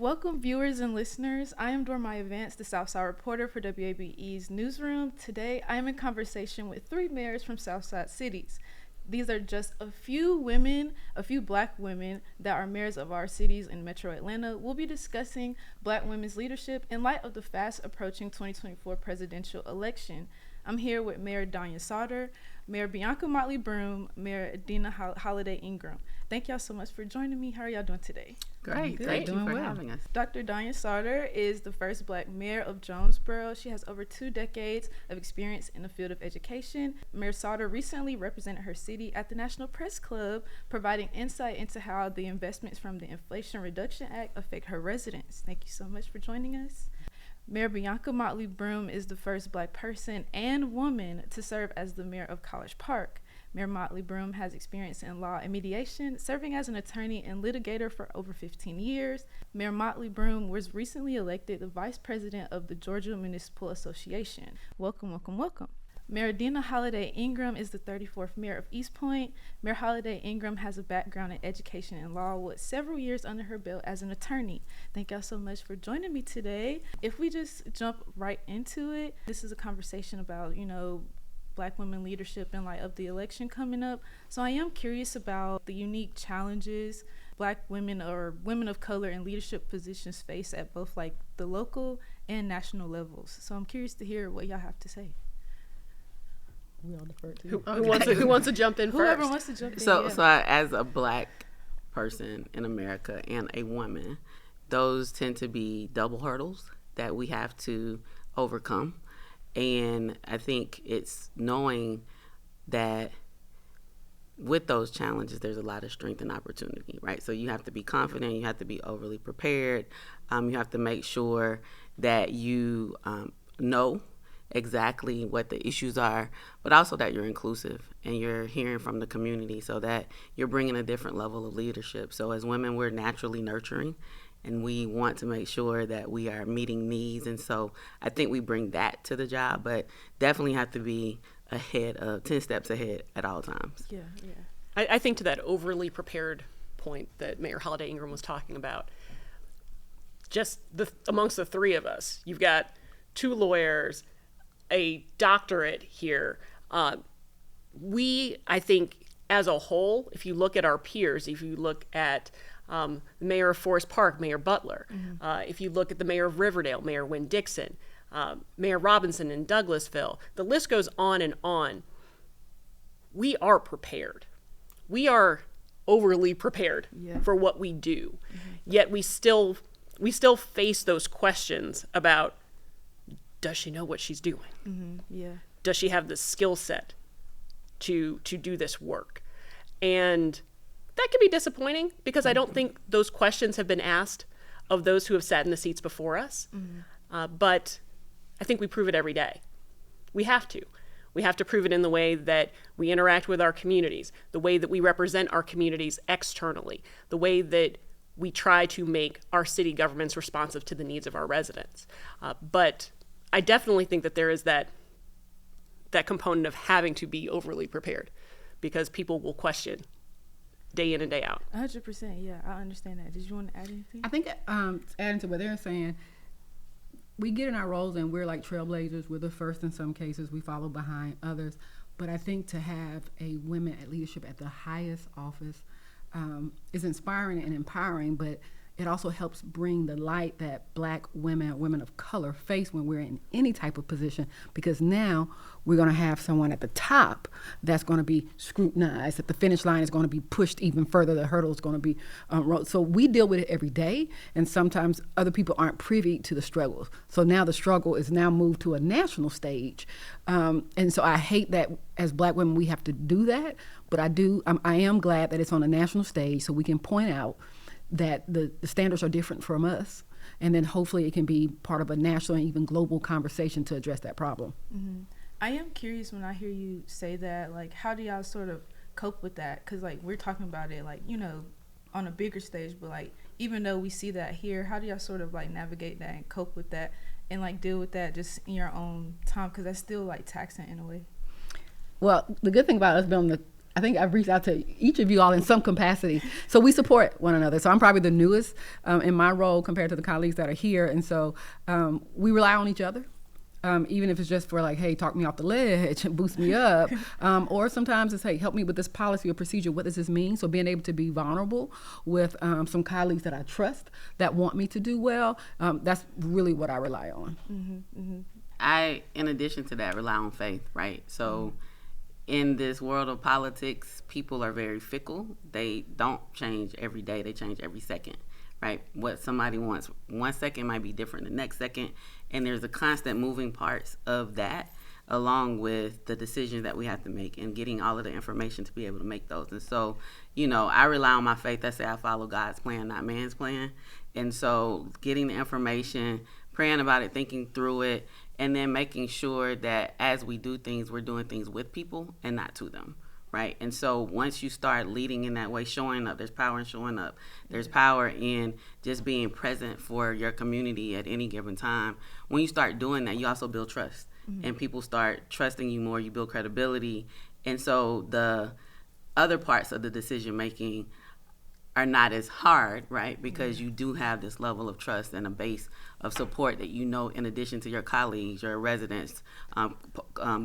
Welcome, viewers and listeners. I am DorMiya Vance, the Southside reporter for WABE's newsroom. Today, I am in conversation with 3 mayors from Southside cities. These are just a few Black women that are mayors of our cities in Metro Atlanta. We'll be discussing Black women's leadership in light of the fast approaching 2024 presidential election. I'm here with Mayor DorMiya Sauter, Mayor Bianca Motley Broom, Mayor Adina Holiday Ingram. Thank y'all so much for joining me. How are y'all doing today? Great. Thank you for having us. Dr. DorMiya Sauter is the first Black mayor of Jonesboro. She has over 2 decades of experience in the field of education. Mayor Sauter recently represented her city at the National Press Club, providing insight into how the investments from the Inflation Reduction Act affect her residents. Thank you so much for joining us. Mayor Bianca Motley Broom is the first Black person and woman to serve as the mayor of College Park. Mayor Motley Broom has experience in law and mediation, serving as an attorney and litigator for over 15 years. Mayor Motley Broom was recently elected the Vice President of the Georgia Municipal Association. Welcome, welcome, welcome. Mayor Adina Holiday Ingram is the 34th mayor of East Point. Mayor Holiday Ingram has a background in education and law with several years under her belt as an attorney. Thank y'all so much for joining me today. If we just jump right into it, this is a conversation about, Black women leadership in light of the election coming up. So I am curious about the unique challenges Black women or women of color in leadership positions face at both like the local and national levels. So I'm curious to hear what y'all have to say. We all defer to Who wants to jump in Whoever first? wants to jump in. So as a Black person in America and a woman, those tend to be double hurdles that we have to overcome. And I think it's knowing that with those challenges, there's a lot of strength and opportunity, right? So you have to be confident, you have to be overly prepared, you have to make sure that you know exactly what the issues are, but also that you're inclusive and you're hearing from the community so that you're bringing a different level of leadership. So as women, we're naturally nurturing, and we want to make sure that we are meeting needs. And so I think we bring that to the job, but definitely have to be 10 steps ahead at all times. Yeah. I think to that overly prepared point that Mayor Holiday Ingram was talking about, just amongst the 3 of us, you've got 2 lawyers, a doctorate here. I think as a whole, if you look at our peers, if you look at the mayor of Forest Park, Mayor Butler, if you look at the mayor of Riverdale, Mayor Wynn Dixon, Mayor Robinson in Douglasville, the list goes on and on. We are prepared. We are overly prepared for what we do. Yet we still face those questions about, does she know what she's doing? Does she have the skill set to do this work? And that can be disappointing because I don't think those questions have been asked of those who have sat in the seats before us. But I think we prove it every day. We have to. We have to prove it in the way that we interact with our communities, the way that we represent our communities externally, the way that we try to make our city governments responsive to the needs of our residents. But I definitely think that there is that component of having to be overly prepared because people will question day in and day out. 100%, yeah, I understand that. Did you want to add anything? I think adding to what they're saying, we get in our roles and we're like trailblazers. We're the first in some cases. We follow behind others. But I think to have a women at leadership at the highest office is inspiring and empowering, but it also helps bring the light that Black women, women of color face when we're in any type of position, because now we're going to have someone at the top that's going to be scrutinized, that the finish line is going to be pushed even further, the hurdle is going to be so we deal with it every day, and sometimes other people aren't privy to the struggles. So now the struggle is now moved to a national stage, and so I hate that as Black women we have to do that, but I am glad that it's on a national stage so we can point out that the standards are different from us, and then hopefully it can be part of a national and even global conversation to address that problem. I am curious when I hear you say that, like, how do y'all sort of cope with that? Because, like, we're talking about it, like, on a bigger stage, but, like, even though we see that here, how do y'all sort of, like, navigate that and cope with that and, like, deal with that just in your own time? Because that's still, like, taxing in a way. Well, the good thing about us being on the I think I've reached out to each of you all in some capacity. So we support one another. So I'm probably the newest in my role compared to the colleagues that are here. And so we rely on each other. Even if it's just for like, hey, talk me off the ledge, boost me up. Or sometimes it's, hey, help me with this policy or procedure. What does this mean? So being able to be vulnerable with some colleagues that I trust that want me to do well, that's really what I rely on. Mm-hmm, mm-hmm. I, in addition to that, rely on faith, right? So in this world of politics, people are very fickle. They don't change every day. They change every second. Right? What somebody wants 1 second might be different the next second. And there's a constant moving parts of that, along with the decisions that we have to make and getting all of the information to be able to make those. And so, I rely on my faith. I say I follow God's plan, not man's plan. And so getting the information, praying about it, thinking through it, and then making sure that as we do things, we're doing things with people and not to them. Right. And so once you start leading in that way, showing up, there's power in showing up. There's power in just being present for your community at any given time. When you start doing that, you also build trust. Mm-hmm. And people start trusting you more. You build credibility. And so the other parts of the decision making are not as hard, right? Because you do have this level of trust and a base of support that in addition to your colleagues, your residents,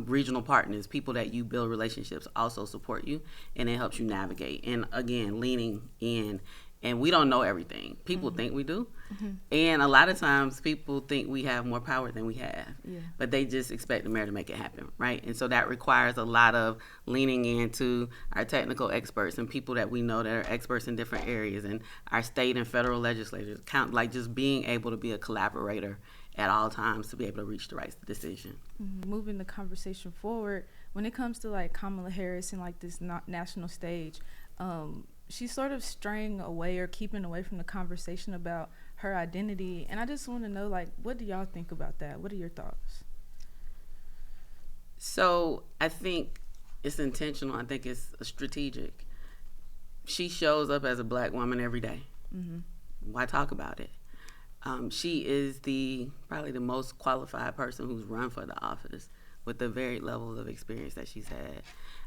regional partners, people that you build relationships also support you, and it helps you navigate. And again, leaning in. And we don't know everything. People think we do. Mm-hmm. And a lot of times people think we have more power than we have. Yeah. But they just expect the mayor to make it happen, right? And so that requires a lot of leaning into our technical experts and people that we know that are experts in different areas, and our state and federal legislators, just being able to be a collaborator at all times to be able to reach the right decision. Mm-hmm. Moving the conversation forward, when it comes to like Kamala Harris and like this national stage, she's sort of straying away or keeping away from the conversation about her identity. And I just want to know, like, what do y'all think about that? What are your thoughts? So I think it's intentional. I think it's strategic. She shows up as a Black woman every day. Mm-hmm. Why talk about it? She is probably the most qualified person who's run for the office with the varied levels of experience that she's had.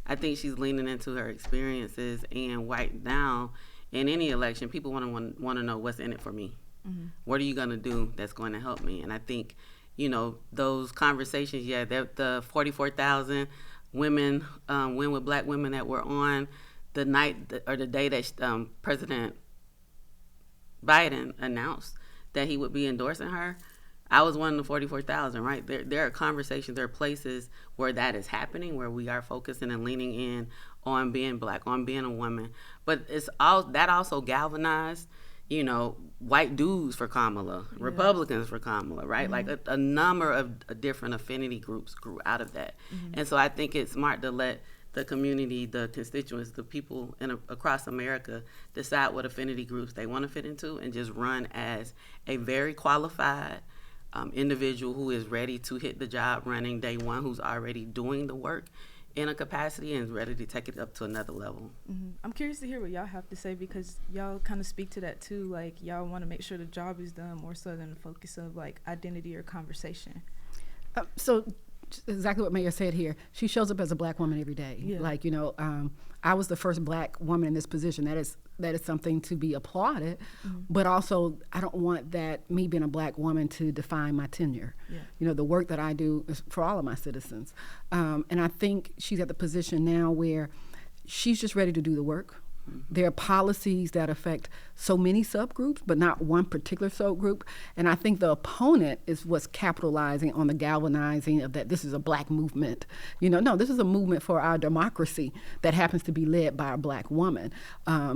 I think she's leaning into her experiences, and right now, in any election, people want to know what's in it for me. Mm-hmm. What are you going to do that's going to help me? And I think, those conversations, the 44,000 women, win with Black women that were on the night or the day that President Biden announced that he would be endorsing her. I was one of the 44,000, right? There are conversations, there are places where that is happening, where we are focusing and leaning in on being Black, on being a woman. But that also galvanized, white dudes for Kamala, yeah. Republicans for Kamala, right? Mm-hmm. Like a number of different affinity groups grew out of that. Mm-hmm. And so I think it's smart to let the community, the constituents, the people across America decide what affinity groups they want to fit into, and just run as a very qualified individual who is ready to hit the job running day one, who's already doing the work in a capacity and is ready to take it up to another level. Mm-hmm. I'm curious to hear what y'all have to say, because y'all kind of speak to that too. Like, y'all want to make sure the job is done more so than the focus of like identity or conversation. So exactly what Mayor said here. She shows up as a Black woman every day. Yeah. Like, I was the first Black woman in this position. That is something to be applauded. Mm-hmm. But also, I don't want that, me being a Black woman, to define my tenure. Yeah. The work that I do is for all of my citizens. And I think she's at the position now where she's just ready to do the work. There are policies that affect so many subgroups, but not one particular subgroup. And I think the opponent is what's capitalizing on the galvanizing of that this is a Black movement. No, this is a movement for our democracy that happens to be led by a Black woman.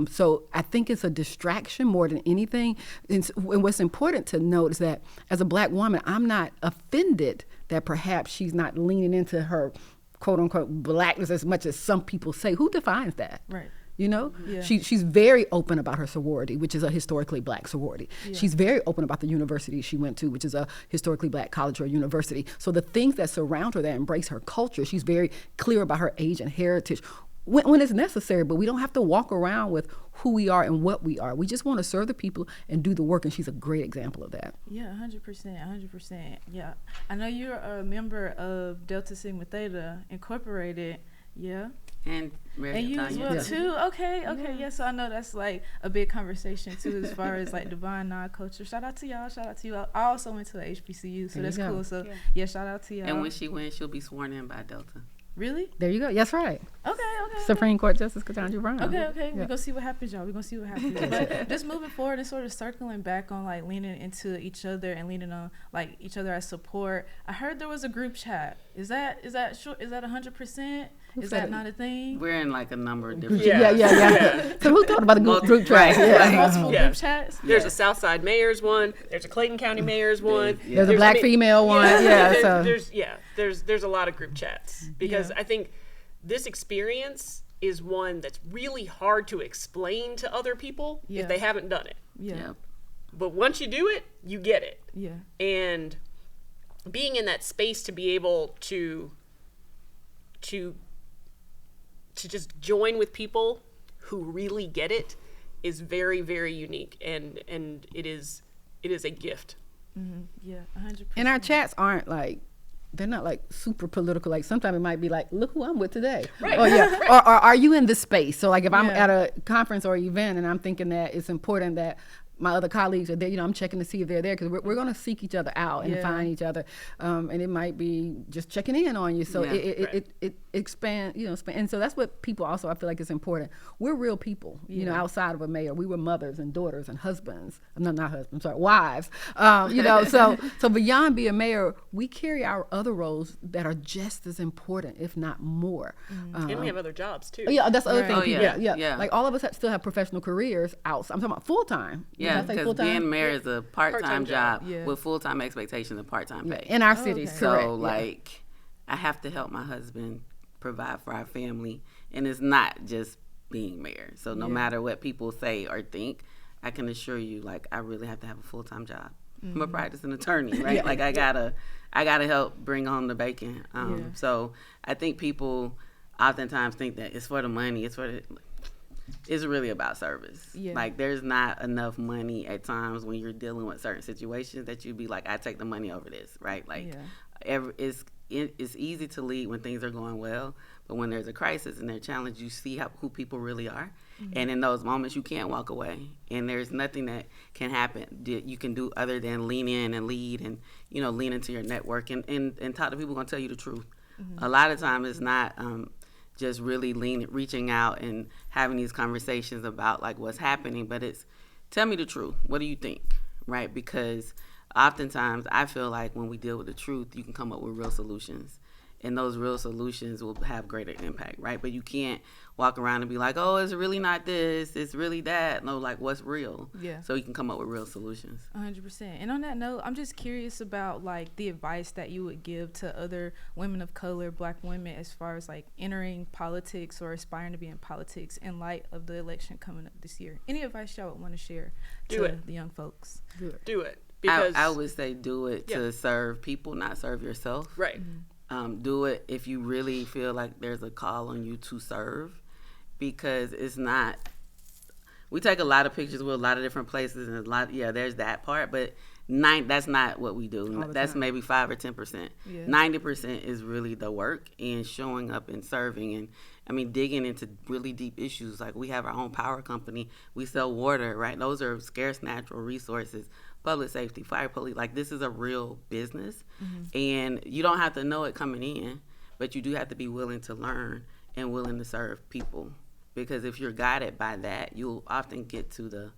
So I think it's a distraction more than anything. And what's important to note is that as a Black woman, I'm not offended that perhaps she's not leaning into her quote unquote Blackness as much as some people say. Who defines that? Right. Yeah. She's very open about her sorority, which is a historically Black sorority. Yeah. She's very open about the university she went to, which is a historically Black college or university. So the things that surround her, that embrace her culture, she's very clear about her age and heritage when it's necessary, but we don't have to walk around with who we are and what we are. We just want to serve the people and do the work, and she's a great example of that. Yeah, 100%. Yeah. I know you're a member of Delta Sigma Theta Incorporated. Yeah. And you as well too. Okay. Yeah. So I know that's like a big conversation too, as far as like divine non-culture. Shout out to y'all. I also went to a HBCU, so that's cool. So yeah, shout out to y'all. And when she wins, she'll be sworn in by Delta. Really? There you go. That's right. Okay. Supreme Court Justice Ketanji Brown. Okay. Yeah. We're gonna see what happens, y'all. But just moving forward and sort of circling back on like leaning into each other and leaning on like each other as support. I heard there was a group chat. Is that 100%? Is that not a thing? We're in like a number of different. Yeah. So who thought about the group chat? Multiple group chats. There's a Southside mayor's one. There's a Clayton County mayor's one. There's a black female one. There's a lot of group chats because I think this experience is one that's really hard to explain to other people if they haven't done it. Yeah. But once you do it, you get it. Yeah. And being in that space to be able to just join with people who really get it is very, very unique, and it is a gift. Mm-hmm. Yeah, 100%. And our chats aren't like, they're not like super political. Like sometimes it might be like, look who I'm with today. Right. Or are you in this space? So like if I'm at a conference or event and I'm thinking that it's important that my other colleagues are there, I'm checking to see if they're there because we're going to seek each other out and find each other. And it might be just checking in on you. So it expands, and so that's what people also, I feel like it's important. We're real people, outside of a mayor. We were mothers and daughters and husbands. No, not husbands, sorry, wives. So beyond being a mayor, we carry our other roles that are just as important, if not more. And we have other jobs too. Yeah, that's the other thing. Oh, People, yeah. Like all of us still have professional careers out. I'm talking about full-time. Yeah, because being mayor is a part-time job Yeah. with full-time expectations of part-time pay. In our cities, correct. So, I have to help my husband provide for our family, and it's not just being mayor. So no matter what people say or think, I can assure you, I really have to have a full-time job. I'm a practicing attorney, right? I gotta help bring home the bacon. So I think people oftentimes think that it's for the money. It's really about service. Yeah. There's not enough money at times when you're dealing with certain situations that you'd be like, I take the money over this, right? It's easy to lead when things are going well, but when there's a crisis and there's a challenge, you see who people really are. Mm-hmm. And in those moments, you can't walk away. And there's nothing that can happen that you can do other than lean in and lead and, lean into your network and talk to people who are going to tell you the truth. Mm-hmm. A lot of times it's not just really reaching out and having these conversations about what's happening, but it's tell me the truth. What do you think, right? Because oftentimes I feel like when we deal with the truth, you can come up with real solutions, and those real solutions will have greater impact, right? But you can't walk around and be like, oh, it's really not this, it's really that. No, what's real? Yeah. So you can come up with real solutions. 100%. And on that note, I'm just curious about the advice that you would give to other women of color, Black women, as far as entering politics or aspiring to be in politics in light of the election coming up this year. Any advice y'all would want to share to the young folks? Do it. Because I would say do it to serve people, not serve yourself. Right. Mm-hmm. Do it if you really feel like there's a call on you to serve, because it's not. We take a lot of pictures with a lot of different places, and there's that part, but that's not what we do. That's maybe 5 or 10%. 90% is really the work and showing up and serving, and digging into really deep issues. We have our own power company. We sell water, right? Those are scarce natural resources. Public safety, fire police, this is a real business. Mm-hmm. And you don't have to know it coming in, but you do have to be willing to learn and willing to serve people. Because if you're guided by that, you'll often get to the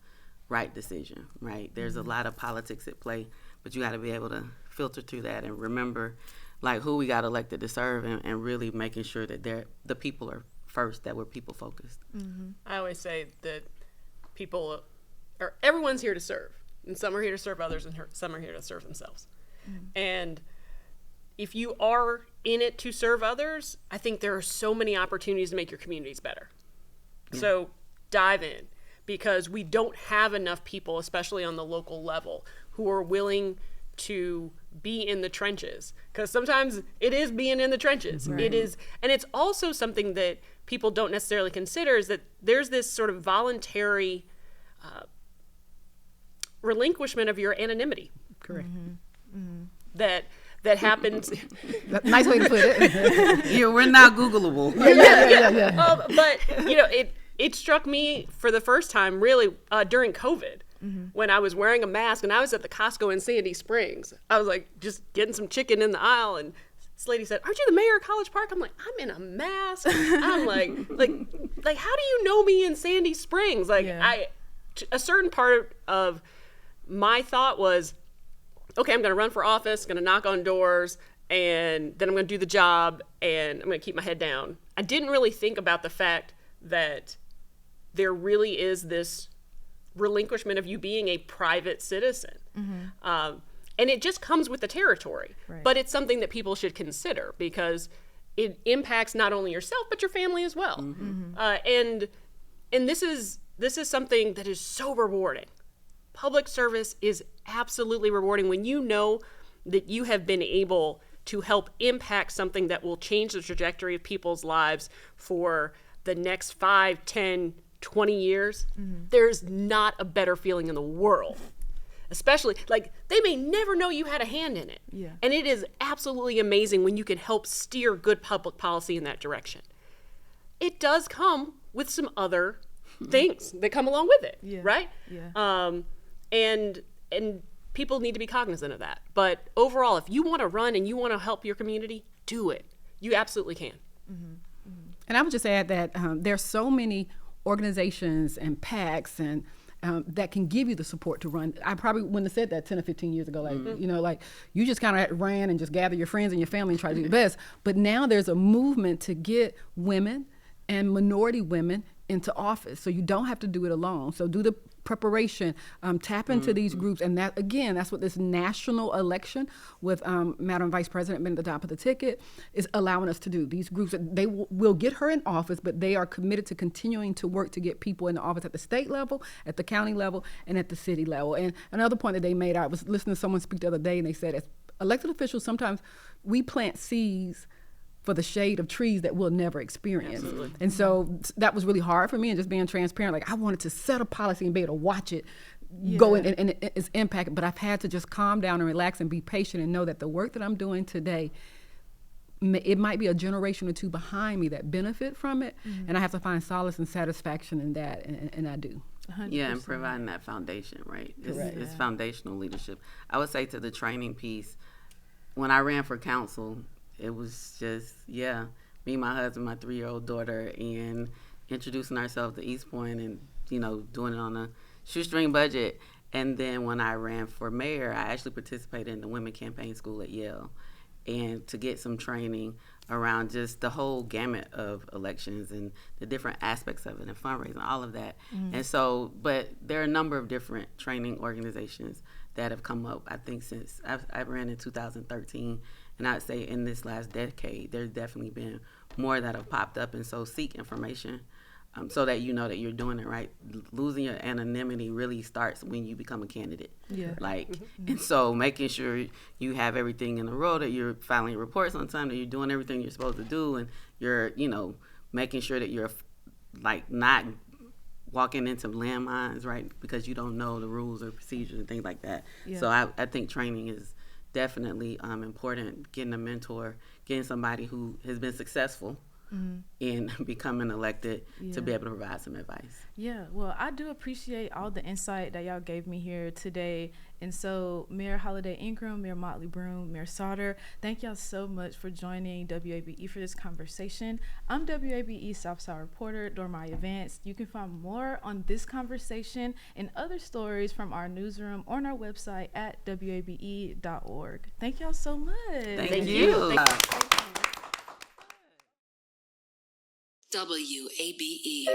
right decision, right? There's a lot of politics at play, but you got to be able to filter through that and remember who we got elected to serve, and really making sure that the people are first, that we're people focused. Mm-hmm. I always say that everyone's here to serve. And some are here to serve others, and some are here to serve themselves. Mm-hmm. And if you are in it to serve others, I think there are so many opportunities to make your communities better. Yeah. So dive in, because we don't have enough people, especially on the local level, who are willing to be in the trenches. Because sometimes it is being in the trenches. Right. It is, and it's also something that people don't necessarily consider, is that there's this sort of voluntary relinquishment of your anonymity. Correct. Mm-hmm. Mm-hmm. That that happens. Nice way to put it. Yeah, we're not Googleable. Yeah. But you know, it struck me for the first time really during COVID. When I was wearing a mask and I was at the Costco in Sandy Springs. I was like just getting some chicken in the aisle, and this lady said, "Aren't you the mayor of College Park?" I'm like, "I'm in a mask." I'm like, how do you know me in Sandy Springs? Like, a certain part of my thought was, okay, I'm going to run for office, going to knock on doors, and then I'm going to do the job, and I'm going to keep my head down. I didn't really think about the fact that there really is this relinquishment of you being a private citizen. And it just comes with the territory. Right. But it's something that people should consider because it impacts not only yourself, but your family as well. And this is something that is so rewarding. Public service is absolutely rewarding when you know that you have been able to help impact something that will change the trajectory of people's lives for the next 5, 10, 20 years. There's not a better feeling in the world. Especially, like, they may never know you had a hand in it. Yeah. And it is absolutely amazing when you can help steer good public policy in that direction. It does come with some other things that come along with it, right? Yeah. And people need to be cognizant of that. But overall, if you want to run and you want to help your community, do it. You absolutely can. And I would just add that there's so many organizations and PACs and that can give you the support to run. I probably wouldn't have said that 10 or 15 years ago. Like, you know, like you just kind of ran and just gather your friends and your family and try to do the best. But now there's a movement to get women and minority women into office. So you don't have to do it alone. So do the preparation, tap into these groups. And that, again, that's what this national election with Madam Vice President being at the top of the ticket is allowing us to do. These groups, they will get her in office, but they are committed to continuing to work to get people in the office at the state level, at the county level, and at the city level. And another point that they made, I was listening to someone speak the other day, and they said, as elected officials, sometimes we plant seeds for the shade of trees that we'll never experience. Absolutely. And so that was really hard for me, and just being transparent. Like, I wanted to set a policy and be able to watch it go and its impact, but I've had to just calm down and relax and be patient and know that the work that I'm doing today, it might be a generation or two behind me that benefit from it, and I have to find solace and satisfaction in that, and I do. 100%. Yeah, and providing that foundation, right? It's foundational leadership. I would say to the training piece, when I ran for council, it was just, me, my husband, my 3-year-old daughter, and introducing ourselves to East Point and, you know, doing it on a shoestring budget. And then when I ran for mayor, I actually participated in the Women Campaign School at Yale, and to get some training around just the whole gamut of elections and the different aspects of it and fundraising, all of that. And so, but there are a number of different training organizations that have come up, I think, since I ran in 2013. And I'd say in this last decade, there's definitely been more that have popped up. And so seek information so that you know that you're doing it right. Losing your anonymity really starts when you become a candidate. Yeah. And so making sure you have everything in a row, that you're filing your reports on time, that you're doing everything you're supposed to do, and you're, you know, making sure that you're like not walking into landmines, right, because you don't know the rules or procedures and things like that. Yeah. So I think training is definitely important. Getting a mentor, getting somebody who has been successful in becoming elected to be able to provide some advice. Yeah, well, I do appreciate all the insight that y'all gave me here today. And so Mayor Holiday Ingram, Mayor Motley Broom, Mayor Sauter, thank y'all so much for joining WABE for this conversation. I'm WABE Southside reporter DorMiya Vance. You can find more on this conversation and other stories from our newsroom on our website at wabe.org. Thank y'all so much. Thank you. WABE.